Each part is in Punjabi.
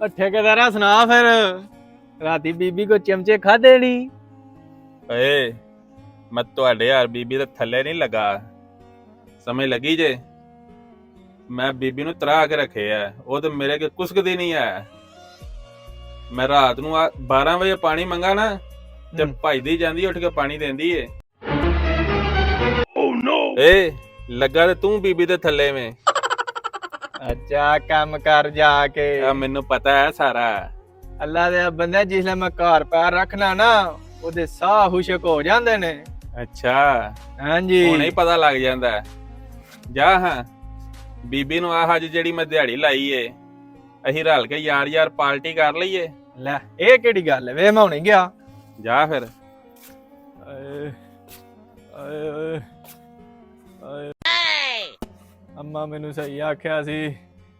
ठेकेदारा सुना फिर राती बीबी को चिमचे खादे नी। ਓਏ ਮੈਂ ਤੁਹਾਡੇ ਯਾਰ ਬੀਬੀ ਦੇ ਥੱਲੇ ਨਹੀਂ ਲੱਗਾ, ਸਮਝ ਲੱਗੀ ਜੇ। ਮੈਂ ਬੀਬੀ ਨੂੰ ਤਰਾ ਕੇ ਰੱਖੇ ਆ, ਉਹ ਤੇ ਮੇਰੇ ਕੇ ਕੁਸਕਦੀ ਨਹੀਂ ਹੈ। ਮੈਂ ਰਾਤ ਨੂੰ 12 ਵਜੇ ਪਾਣੀ ਮੰਗਾ ਨਾ ਤੇ ਭੱਜਦੀ ਜਾਂਦੀ ਉੱਠ ਕੇ ਪਾਣੀ ਦਿੰਦੀ ਏ। ਏ ਲੱਗਾ ਤੇ ਤੂੰ ਬੀਬੀ ਦੇ ਥੱਲੇ ਵੇਂ। अच्छा काम कर जाके ਆ ਮੈਨੂੰ ਪਤਾ ਹੈ ਸਾਰਾ। अल्लाह दे बंदे जिसले मैं घर पैर रखना ना ओदे साह खुशक हो जांदे ने। ਅੱਛਾ हां जी ਹੁਣੇ ਹੀ ਪਤਾ ਲੱਗ ਜਾਂਦਾ। ਜਾ ਹਾਂ ਬੀਬੀ ਨੂੰ ਆਹ ਅੱਜ ਜਿਹੜੀ ਮੈਂ ਦਿਹਾੜੀ ਲਾਈ ਏ, ਅਸੀਂ ਰਲ ਕੇ ਯਾਰ ਪਾਰਟੀ ਕਰ ਲਈਏ। ਲੈ ਇਹ ਕਿਹੜੀ ਗੱਲ ਹੈ ਵੇ, ਮੈਂ ਹੁਣੇ ਗਿਆ। ਜਾ ਫਿਰ। ਆਏ ਆਏ ਆਏ ਅੰਮਾ ਮੈਨੂੰ ਸਹੀ ਆਖਿਆ ਸੀ,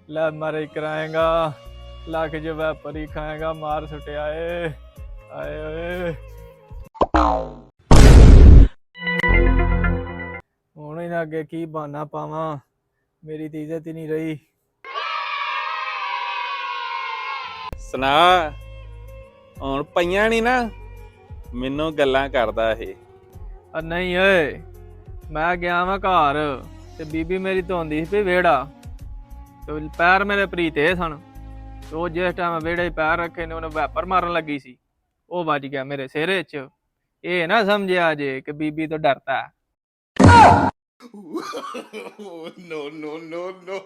ਲੈ ਮਾਰੇ ਕਰਾਏਗਾ ਲੱਖ ਜੋ ਵੈਪਰੀ ਖਾਏਗਾ ਮਾਰ ਸੁਟਿਆ ਏ। ਆਏ ਓਏ ਹੁਣ ਇਹਨਾਂ ਅੱਗੇ ਕੀ ਬਹਾਨਾ ਪਾਵਾਂ, ਮੇਰੀ ਤੇ ਇੱਜ਼ਤ ਹੀ ਨਹੀਂ ਰਹੀ। ਸੁਣਾ ਹੁਣ ਪਈਆਂ ਨਹੀਂ ਨਾ, ਮੈਨੂੰ ਗੱਲਾਂ ਕਰਦਾ ਇਹ। ਨਹੀਂ ਓਏ ਮੈਂ ਗਿਆ ਵਾਂ ਘਰ ਤੇ ਬੀਬੀ ਮੇਰੀ ਧੋਂਦੀ ਸੀ ਵਿਹੜਾ, ਤੇ ਪੈਰ ਮੇਰੇ ਪ੍ਰੀਤੇ ਸਨ। ਤੇ ਉਹ ਜਿਸ ਟਾਈਮ ਵਿਹੜੇ 'ਚ ਪੈਰ ਰੱਖੇ ਨੇ ਉਹਨੇ ਵੈਪਰ ਮਾਰਨ ਲੱਗੀ ਸੀ, ਉਹ ਵੱਜ ਗਿਆ ਮੇਰੇ ਸਿਰ 'ਚ। ਇਹ ਨਾ ਸਮਝਿਆ ਜੇ ਕਿ ਬੀਬੀ ਤੋਂ ਡਰਦਾ। No, no, no, no.